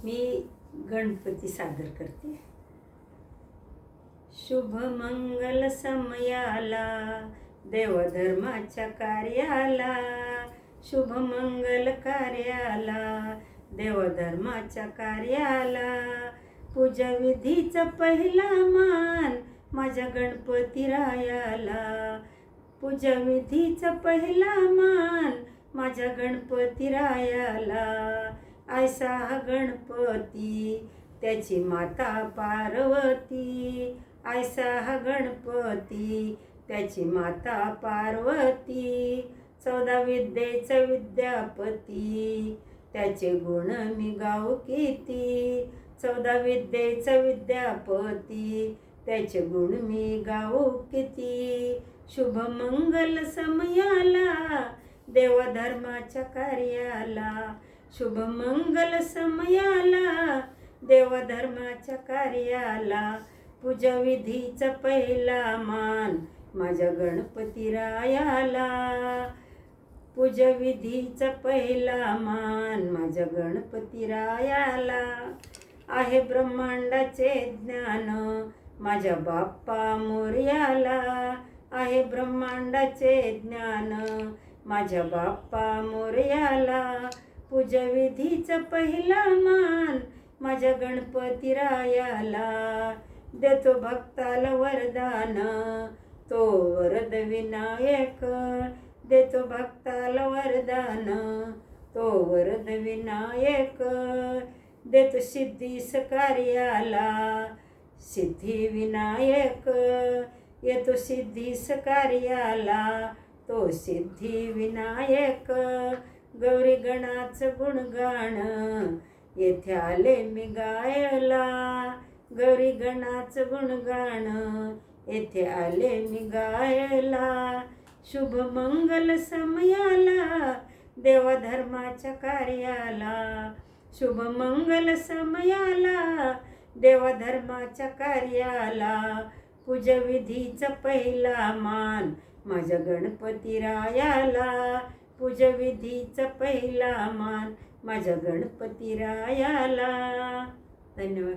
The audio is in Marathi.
मी गणपती सादर करते. शुभ मंगल समयाला देवधर्माच्या कार्याला, शुभ मंगल कार्याला देवधर्माच्या कार्याला, पूजा विधीचा पहिला मान माझ्या गणपती रायाला, पूजा विधीचा पहिला मान माझ्या गणपती रायाला. ऐसा हा गणपती त्याची माता पार्वती, ऐसा हा गणपती त्याची माता पार्वती. 14 विद्येचा विद्यापती त्याचे गुण मी गाऊ किती, 14 विद्येचा विद्यापती त्याचे गुण मी गाऊ किती. शुभ मंगल समयाला देवधर्माच्या कार्याला, शुभ मंगल समयाला देवधर्माच्या कार्याला, पूजा विधीचा पहिला मान माझ्या गणपती रायाला, पूजा विधीचा पहिला मान माझ्या गणपती रायाला. आहे ब्रह्मांडाचे ज्ञान माझ्या बाप्पा मोरयाला, आहे ब्रह्मांडाचे ज्ञान माझ्या बाप्पा मोरयाला, पूजा विधीचा पहिला मान माझ्या गणपती रायाला. देतो भक्ताला वरदान तो वरद विनायक, देतो भक्ताला वरदान तो वरद विनायक, देतो सिद्धीस कार्याला सिद्धी विनायक, येतो सिद्धीस कार्याला तो सिद्धी विनायक. गौरी गणाचं गुणगाण येथे आले मी गायला, गौरी गणाचं गुणगाण येथे आले मी गायला. शुभ मंगल समयाला देवधर्माच्या कार्याला, शुभ मंगल समयाला देवधर्माच्या कार्याला, पूजा विधीचा पहिला मान माझ्या गणपती रायाला, पूजा विधीचा पहिला मान माझ्या गणपती रायाला. धन्यवाद.